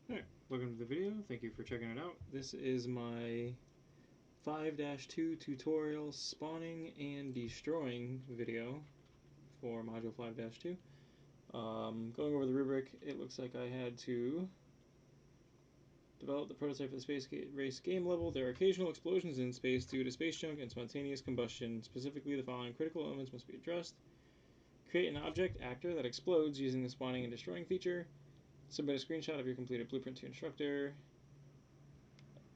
Alright, welcome to the video. Thank you for checking it out. This is my 5-2 tutorial spawning and destroying video for module 5-2. Going over the rubric, it looks like I had to develop the prototype for the space race game level. There are occasional explosions in space due to space junk and spontaneous combustion. Specifically, the following critical elements must be addressed. Create an object actor that explodes using the spawning and destroying feature. Submit a screenshot of your completed blueprint to your instructor.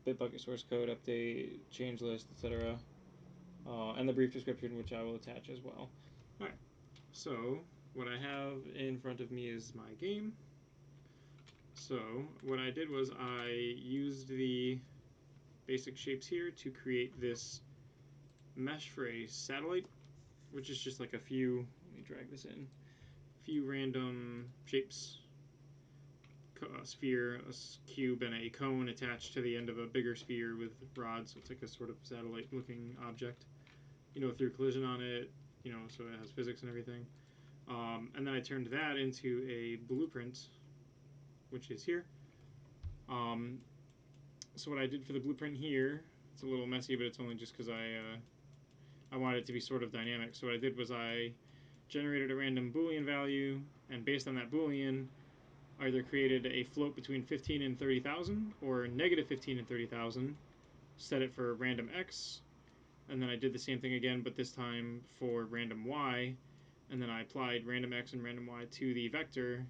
Bitbucket source code update, change list, etc. And the brief description, which I will attach as well. Alright, so what I have in front of me is my game. So what I did was I used the basic shapes here to create this mesh for a satellite, which is just like a few, let me drag this in, a few random shapes. A sphere, a cube, and a cone attached to the end of a bigger sphere with rods, so it's like a sort of satellite looking object, through collision on it, so it has physics and everything. And then I turned that into a blueprint, which is here. So what I did for the blueprint here, it's a little messy, but it's only just because I wanted it to be sort of dynamic. So what I did was I generated a random Boolean value, and based on that Boolean, either created a float between 15 and 30,000 or negative 15 and 30,000, set it for random x, and then I did the same thing again, but this time for random y, and then I applied random x and random y to the vector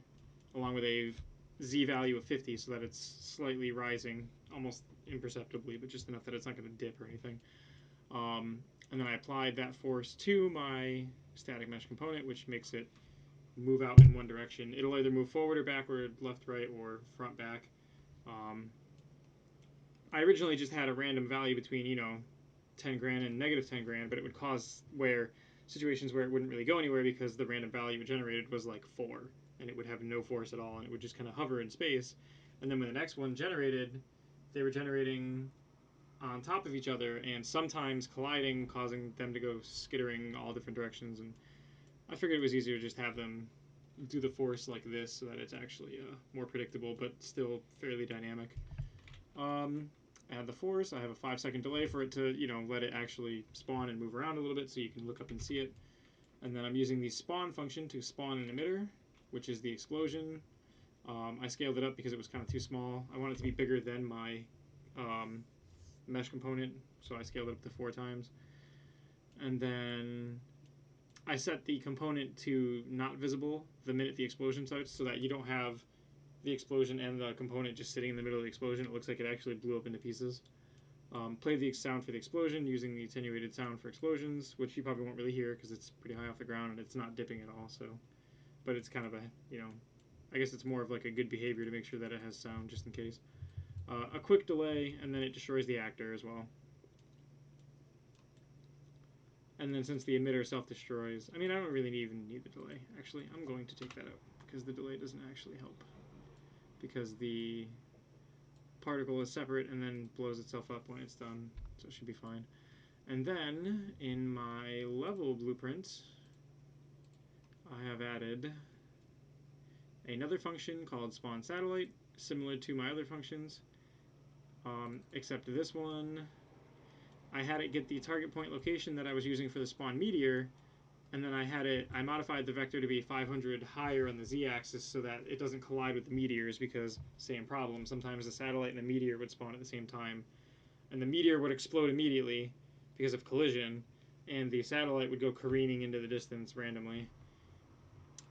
along with a z value of 50 so that it's slightly rising, almost imperceptibly, but just enough that it's not going to dip or anything. And then I applied that force to my static mesh component, which makes it move out in one direction. It'll either move forward or backward, left, right, or front, back. I originally just had a random value between, 10 grand and negative 10 grand, but it would cause situations where it wouldn't really go anywhere because the random value it generated was like 4, and it would have no force at all, and it would just kind of hover in space. And then when the next one generated, they were generating on top of each other and sometimes colliding, causing them to go skittering all different directions. And I figured it was easier to just have them do the force like this so that it's actually more predictable but still fairly dynamic. Add the force. I have a 5-second delay for it to, let it actually spawn and move around a little bit so you can look up and see it. And then I'm using the spawn function to spawn an emitter, which is the explosion. I scaled it up because it was kind of too small. I want it to be bigger than my mesh component, so I scaled it up to 4 times. And then I set the component to not visible the minute the explosion starts so that you don't have the explosion and the component just sitting in the middle of the explosion. It looks like it actually blew up into pieces. Play the sound for the explosion using the attenuated sound for explosions, which you probably won't really hear because it's pretty high off the ground and it's not dipping at all. So, but it's kind of a, I guess it's more of like a good behavior to make sure that it has sound just in case. A quick delay, and then it destroys the actor as well. And then since the emitter self-destroys, I don't really even need the delay. Actually, I'm going to take that out because the delay doesn't actually help. Because the particle is separate and then blows itself up when it's done, so it should be fine. And then in my level blueprint, I have added another function called spawn satellite, similar to my other functions, except this one, I had it get the target point location that I was using for the spawn meteor, and then I modified the vector to be 500 higher on the z-axis so that it doesn't collide with the meteors, because same problem, sometimes the satellite and the meteor would spawn at the same time, and the meteor would explode immediately because of collision, and the satellite would go careening into the distance randomly.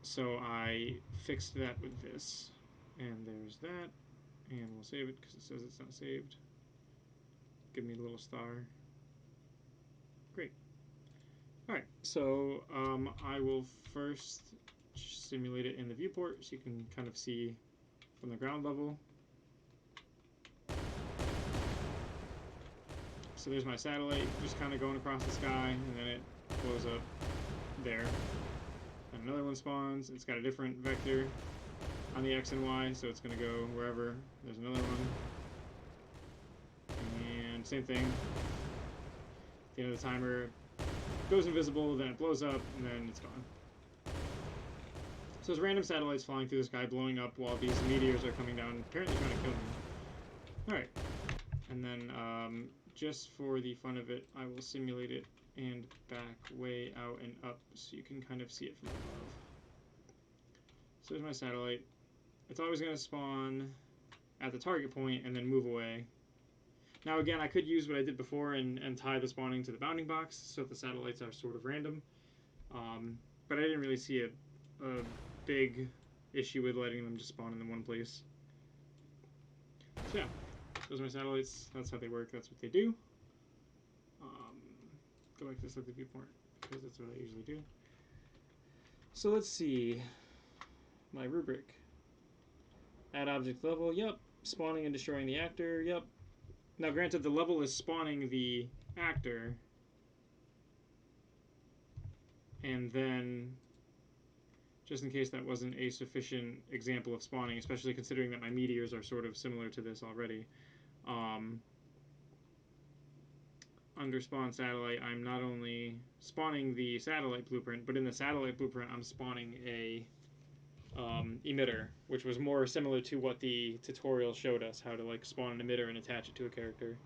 So I fixed that with this, and there's that, and we'll save it because it says it's not saved. Give me a little star. Great. Alright, so I will first simulate it in the viewport so you can kind of see from the ground level. So there's my satellite just kind of going across the sky, and then it blows up there. And another one spawns. It's got a different vector on the X and Y, so it's going to go wherever. There's another one. And same thing. At the end of the timer, goes invisible, then it blows up, and then it's gone. So there's random satellites flying through the sky, blowing up while these meteors are coming down, apparently trying to kill me. Alright. And then, just for the fun of it, I will simulate it and back way out and up so you can kind of see it from above. So there's my satellite. It's always going to spawn at the target point and then move away. Now again, I could use what I did before and tie the spawning to the bounding box so the satellites are sort of random. But I didn't really see a big issue with letting them just spawn in the one place. So yeah, those are my satellites. That's how they work. That's what they do. Go back to this other viewport because that's what I usually do. So let's see. My rubric. Add object level. Yep. Spawning and destroying the actor. Yep. Now granted, the level is spawning the actor. And then, just in case that wasn't a sufficient example of spawning, especially considering that my meteors are sort of similar to this already, under spawn satellite, I'm not only spawning the satellite blueprint, but in the satellite blueprint, I'm spawning a emitter, which was more similar to what the tutorial showed us, how to like spawn an emitter and attach it to a character.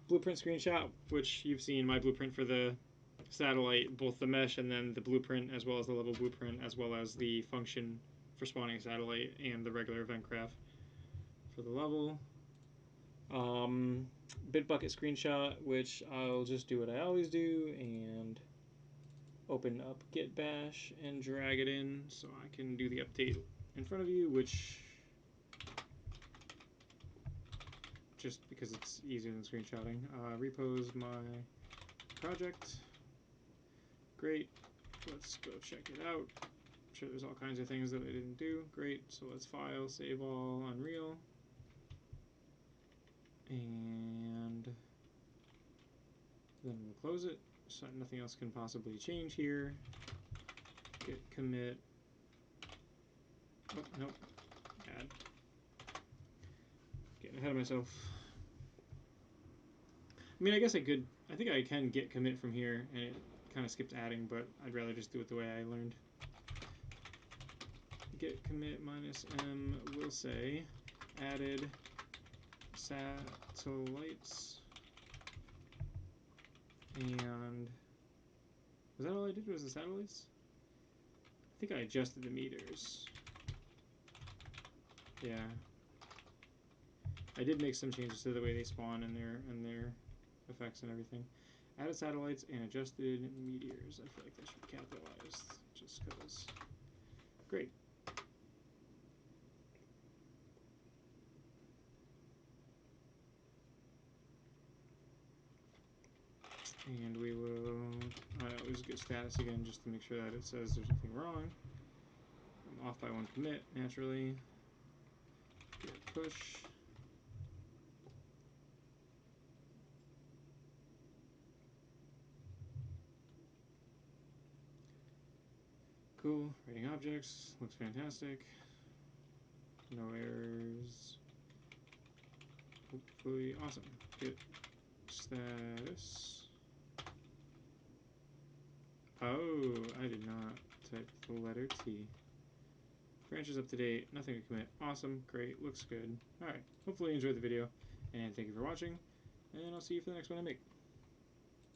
Blueprint screenshot, which you've seen my blueprint for the satellite, both the mesh and then the blueprint, as well as the level blueprint, as well as the function for spawning a satellite and the regular event graph for the level. Bitbucket screenshot, which I'll just do what I always do and open up git bash and drag it in so I can do the update in front of you, which just because it's easier than screenshotting. Repos my project. Great. Let's go check it out. I'm sure there's all kinds of things that I didn't do. Great. So let's file, save all, Unreal. And then we'll close it so nothing else can possibly change here. Git commit. Oh, nope. Add. Getting ahead of myself. I mean, I guess I could. I think I can git commit from here, and it kind of skipped adding, but I'd rather just do it the way I learned. Git commit -m will say added satellites, and was that all I did? Was the satellites? I think I adjusted the meters. Yeah, I did make some changes to the way they spawn and their effects and everything. Added satellites and adjusted meteors. I feel like that should be capitalized just because. Great. And we will, I always get status again just to make sure that it says there's nothing wrong. I'm off by one commit, naturally. Git push. Cool, writing objects, looks fantastic. No errors. Hopefully, awesome. Git status. Oh, I did not type the letter T. Branch is up to date, nothing to commit. Awesome, great, looks good. Alright, hopefully you enjoyed the video, and thank you for watching, and I'll see you for the next one I make.